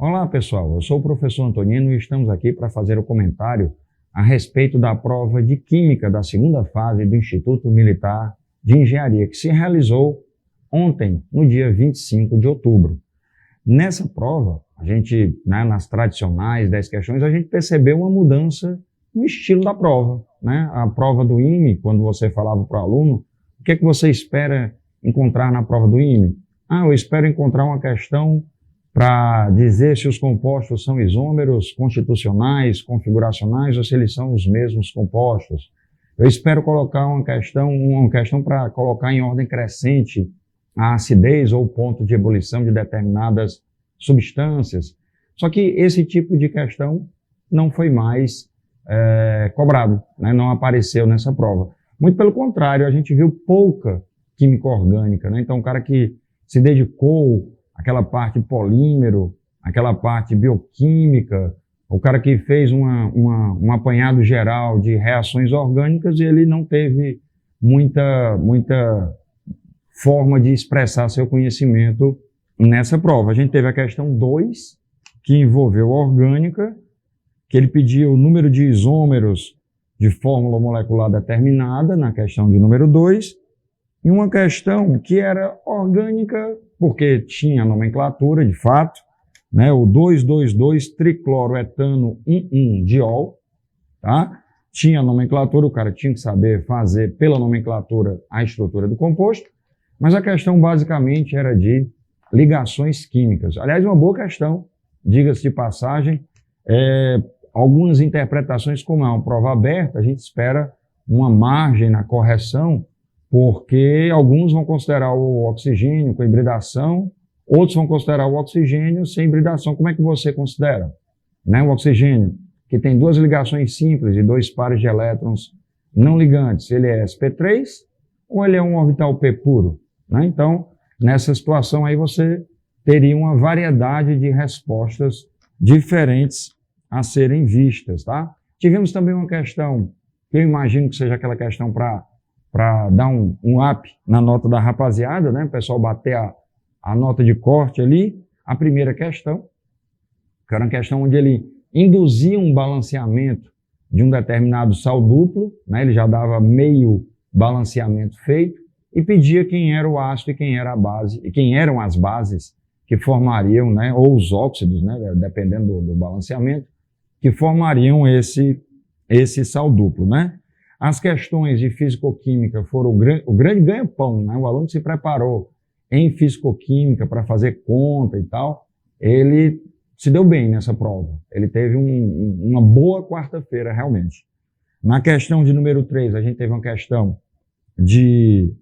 Olá pessoal, eu sou o professor Antonino e estamos aqui para fazer o comentário a respeito da prova de Química da segunda fase do Instituto Militar de Engenharia, que se realizou ontem, no dia 25 de outubro. Nessa prova, a gente, nas tradicionais 10 questões, a gente percebeu uma mudança no estilo da prova. A prova do IME, quando você falava para o aluno, o que é que você espera encontrar na prova do IME? Eu espero encontrar uma questão para dizer se os compostos são isômeros, constitucionais, configuracionais ou se eles são os mesmos compostos. Eu espero colocar uma questão para colocar em ordem crescente a acidez ou o ponto de ebulição de determinadas substâncias. Só que esse tipo de questão não foi mais cobrado, não apareceu nessa prova. Muito pelo contrário, a gente viu pouca química orgânica. Então, o cara que se dedicou àquela parte polímero, aquela parte bioquímica, o cara que fez um apanhado geral de reações orgânicas, ele não teve muita forma de expressar seu conhecimento nessa prova. A gente teve a questão 2, que envolveu orgânica, que ele pediu o número de isômeros de fórmula molecular determinada, na questão de número 2, e uma questão que era orgânica, porque tinha nomenclatura, de fato, o 2,2,2-tricloroetano 1,1-diol, tá? Tinha nomenclatura, o cara tinha que saber fazer pela nomenclatura a estrutura do composto, mas a questão basicamente era de ligações químicas. Aliás, uma boa questão, diga-se de passagem, algumas interpretações, como é uma prova aberta, a gente espera uma margem na correção, porque alguns vão considerar o oxigênio com hibridação, outros vão considerar o oxigênio sem hibridação. Como é que você considera? O oxigênio, que tem duas ligações simples e dois pares de elétrons não ligantes, ele é sp3 ou ele é um orbital p puro? Então, nessa situação aí você teria uma variedade de respostas diferentes a serem vistas, tá? Tivemos também uma questão, que eu imagino que seja aquela questão para dar um up na nota da rapaziada, o pessoal bater a nota de corte ali. A primeira questão, que era uma questão onde ele induzia um balanceamento de um determinado sal duplo, ele já dava meio balanceamento feito, e pedia quem era o ácido e quem era a base, e quem eram as bases que formariam, ou os óxidos, dependendo do balanceamento, que formariam esse sal duplo, As questões de fisicoquímica foram o grande ganha-pão, O aluno que se preparou em fisicoquímica para fazer conta e tal, ele se deu bem nessa prova. Ele teve uma boa quarta-feira, realmente. Na questão de número 3, a gente teve uma questão de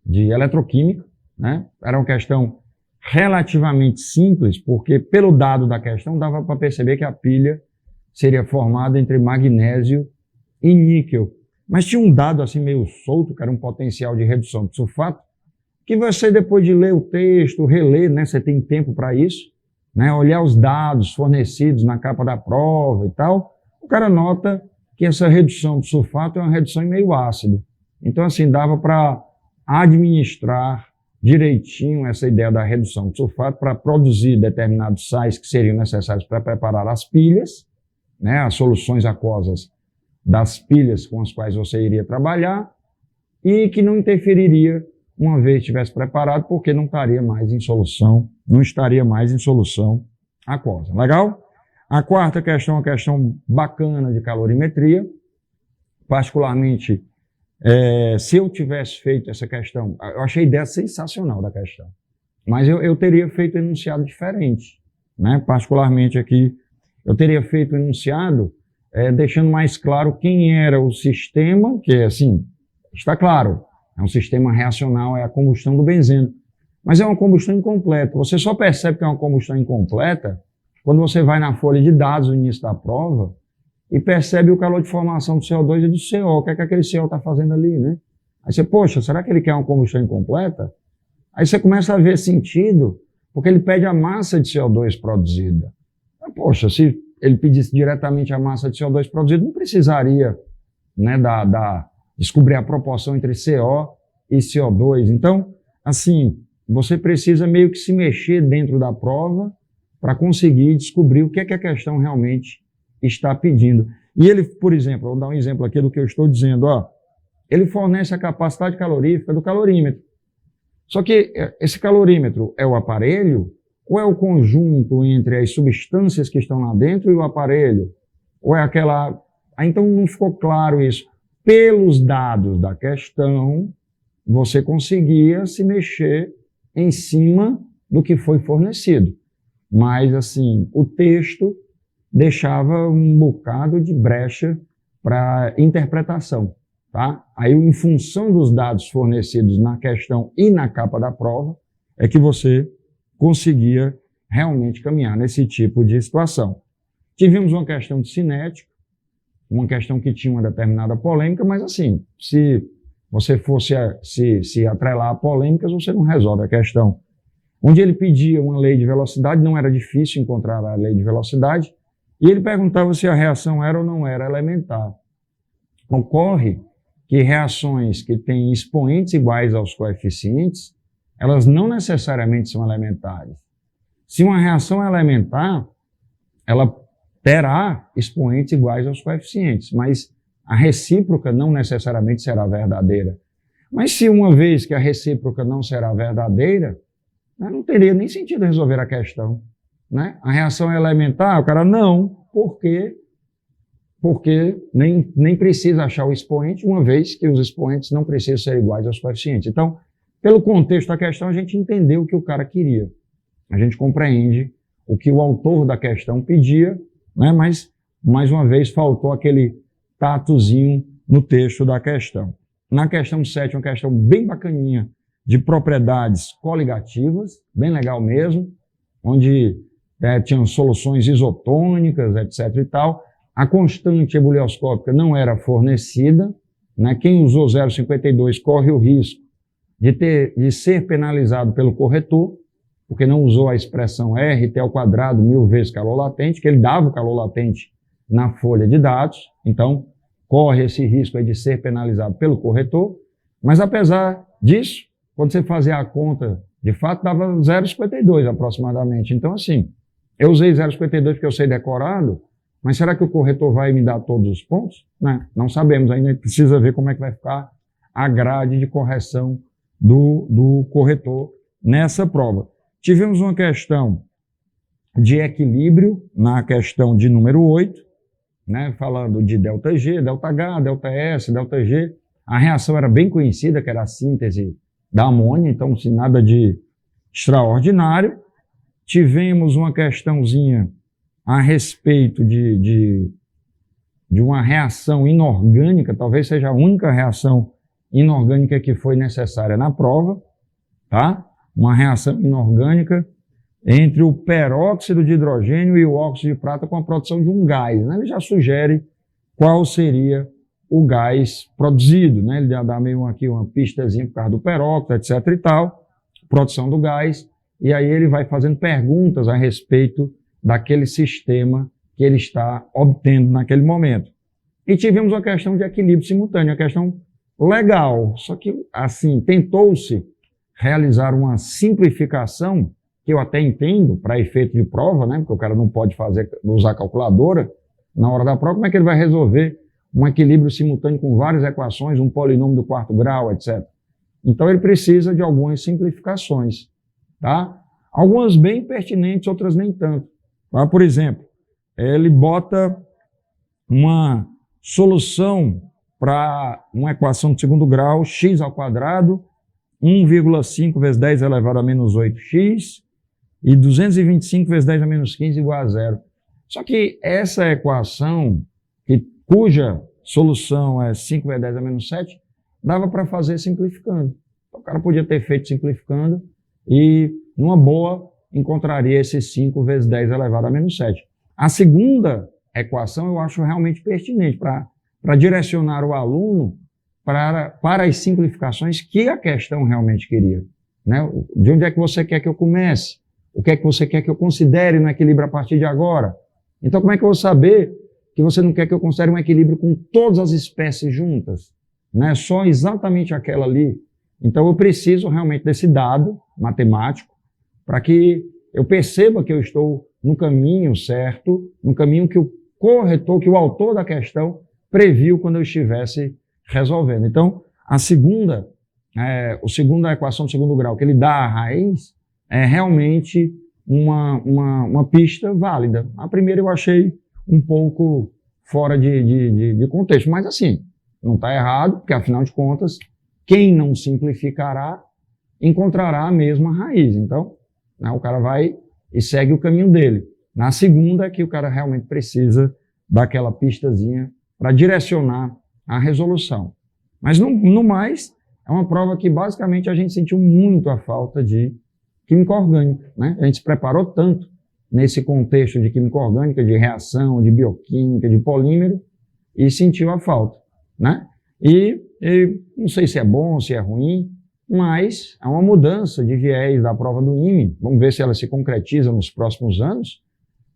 eletroquímica, Era uma questão relativamente simples, porque pelo dado da questão dava para perceber que a pilha seria formada entre magnésio e níquel. Mas tinha um dado assim meio solto, que era um potencial de redução de sulfato, que você, depois de ler o texto, reler, você tem tempo para isso, olhar os dados fornecidos na capa da prova e tal, o cara nota que essa redução de sulfato é uma redução em meio ácido. Então, assim, dava para administrar direitinho essa ideia da redução de sulfato para produzir determinados sais que seriam necessários para preparar as pilhas, as soluções aquosas das pilhas com as quais você iria trabalhar, e que não interferiria uma vez estivesse preparado, porque não estaria mais em solução aquosa. Legal? A quarta questão é uma questão bacana de calorimetria. Particularmente, se eu tivesse feito essa questão, eu achei a ideia sensacional da questão, mas eu teria feito um enunciado diferente. Particularmente aqui, eu teria feito um enunciado deixando mais claro quem era o sistema, que assim, está claro, é um sistema reacional, é a combustão do benzeno, mas é uma combustão incompleta. Você só percebe que é uma combustão incompleta quando você vai na folha de dados no início da prova e percebe o calor de formação do CO2 e do CO, o que é que aquele CO está fazendo ali, Aí você, poxa, será que ele quer uma combustão incompleta? Aí você começa a ver sentido, porque ele pede a massa de CO2 produzida. Mas, poxa, se ele pedisse diretamente a massa de CO2 produzida, não precisaria descobrir a proporção entre CO e CO2. Então, assim, você precisa meio que se mexer dentro da prova para conseguir descobrir o que é que a questão realmente está pedindo. E ele, por exemplo, vou dar um exemplo aqui do que eu estou dizendo, ó, ele fornece a capacidade calorífica do calorímetro. Só que esse calorímetro é o aparelho ou é o conjunto entre as substâncias que estão lá dentro e o aparelho? Ou é aquela... Então não ficou claro isso. Pelos dados da questão, você conseguia se mexer em cima do que foi fornecido. Mas, assim, o texto deixava um bocado de brecha para interpretação, tá? Aí, em função dos dados fornecidos na questão e na capa da prova, é que você conseguia realmente caminhar nesse tipo de situação. Tivemos uma questão de cinética, uma questão que tinha uma determinada polêmica, mas assim, se você fosse se atrelar a polêmicas, você não resolve a questão. Onde ele pedia uma lei de velocidade, não era difícil encontrar a lei de velocidade, e ele perguntava se a reação era ou não era elementar. Ocorre que reações que têm expoentes iguais aos coeficientes, elas não necessariamente são elementares. Se uma reação é elementar, ela terá expoentes iguais aos coeficientes, mas a recíproca não necessariamente será verdadeira. Mas se uma vez que a recíproca não será verdadeira, não teria nem sentido resolver a questão, né? A reação é elementar, o cara não, por quê? Porque nem precisa achar o expoente, uma vez que os expoentes não precisam ser iguais aos coeficientes. Então, pelo contexto da questão, a gente entendeu o que o cara queria. A gente compreende o que o autor da questão pedia, né? Mas, mais uma vez, faltou aquele tatozinho no texto da questão. Na questão 7, uma questão bem bacaninha de propriedades coligativas, bem legal mesmo, onde tinham soluções isotônicas, etc. e tal. A constante ebulioscópica não era fornecida, né? Quem usou 0,52 corre o risco de ser penalizado pelo corretor, porque não usou a expressão RT ao quadrado 1000 vezes calor latente, que ele dava o calor latente na folha de dados, então corre esse risco aí de ser penalizado pelo corretor, mas apesar disso, quando você fazia a conta, de fato dava 0,52 aproximadamente. Então assim, eu usei 0,52 porque eu sei decorado, mas será que o corretor vai me dar todos os pontos? Não sabemos, ainda precisa ver como é que vai ficar a grade de correção do corretor nessa prova. Tivemos uma questão de equilíbrio na questão de número 8, né, falando de ΔG, ΔH, ΔS, ΔG. A reação era bem conhecida, que era a síntese da amônia, então sem nada de extraordinário. Tivemos uma questãozinha a respeito de uma reação inorgânica, talvez seja a única reação inorgânica que foi necessária na prova, tá? Uma reação inorgânica entre o peróxido de hidrogênio e o óxido de prata com a produção de um gás, né? Ele já sugere qual seria o gás produzido, né? Ele já dá meio aqui uma pistazinha por causa do peróxido, etc. e tal, produção do gás, e aí ele vai fazendo perguntas a respeito daquele sistema que ele está obtendo naquele momento. E tivemos uma questão de equilíbrio simultâneo, uma questão legal, só que, assim, tentou-se realizar uma simplificação, que eu até entendo, para efeito de prova, né? Porque o cara não pode usar calculadora na hora da prova, como é que ele vai resolver um equilíbrio simultâneo com várias equações, um polinômio do quarto grau, etc. Então ele precisa de algumas simplificações, tá? Algumas bem pertinentes, outras nem tanto. Tá? Por exemplo, ele bota uma solução para uma equação de segundo grau, x ao quadrado, 1,5 vezes 10 elevado a menos 8x, e 225 vezes 10 a menos 15 igual a zero. Só que essa equação, cuja solução é 5 vezes 10 a menos 7, dava para fazer simplificando. Então, o cara podia ter feito simplificando e, numa boa, encontraria esse 5 vezes 10 elevado a menos 7. A segunda equação eu acho realmente pertinente para direcionar o aluno para as simplificações que a questão realmente queria, né? De onde é que você quer que eu comece? O que é que você quer que eu considere no equilíbrio a partir de agora? Então, como é que eu vou saber que você não quer que eu considere um equilíbrio com todas as espécies juntas, né? Só exatamente aquela ali. Então, eu preciso realmente desse dado matemático para que eu perceba que eu estou no caminho certo, no caminho que o corretor, que o autor da questão previu quando eu estivesse resolvendo. Então, a segunda equação do segundo grau, que ele dá à raiz, é realmente uma pista válida. A primeira eu achei um pouco fora de contexto, mas assim, não está errado, porque afinal de contas, quem não simplificará, encontrará a mesma raiz. Então, né, o cara vai e segue o caminho dele. Na segunda é que o cara realmente precisa daquela pistazinha para direcionar a resolução. Mas, no mais, é uma prova que, basicamente, a gente sentiu muito a falta de química orgânica, né? A gente se preparou tanto nesse contexto de química orgânica, de reação, de bioquímica, de polímero, e sentiu a falta, né? E não sei se é bom, se é ruim, mas é uma mudança de viés da prova do IME. Vamos ver se ela se concretiza nos próximos anos,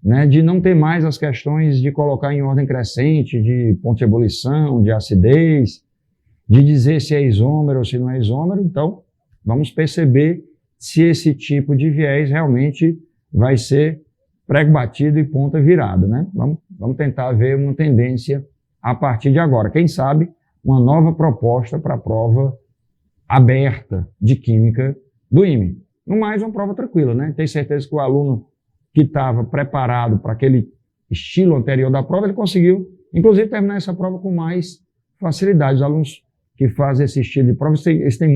né? De não ter mais as questões de colocar em ordem crescente, de ponto de ebulição, de acidez, de dizer se é isômero ou se não é isômero. Então, vamos perceber se esse tipo de viés realmente vai ser prego batido e ponta virada, né? Vamos tentar ver uma tendência a partir de agora. Quem sabe uma nova proposta para a prova aberta de química do IME. No mais, uma prova tranquila, né? Tenho certeza que o aluno que estava preparado para aquele estilo anterior da prova, ele conseguiu, inclusive, terminar essa prova com mais facilidade. Os alunos que fazem esse estilo de prova, eles têm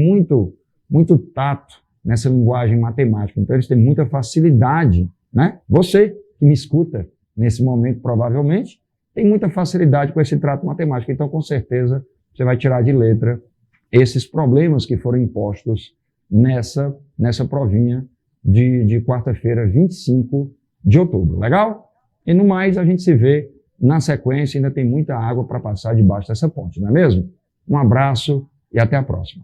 muito tato nessa linguagem matemática, então eles têm muita facilidade, né? Você que me escuta nesse momento, provavelmente, tem muita facilidade com esse trato matemático, então com certeza você vai tirar de letra esses problemas que foram impostos nessa provinha de quarta-feira, 25 de outubro. Legal? E no mais, a gente se vê na sequência, ainda tem muita água para passar debaixo dessa ponte, não é mesmo? Um abraço e até a próxima.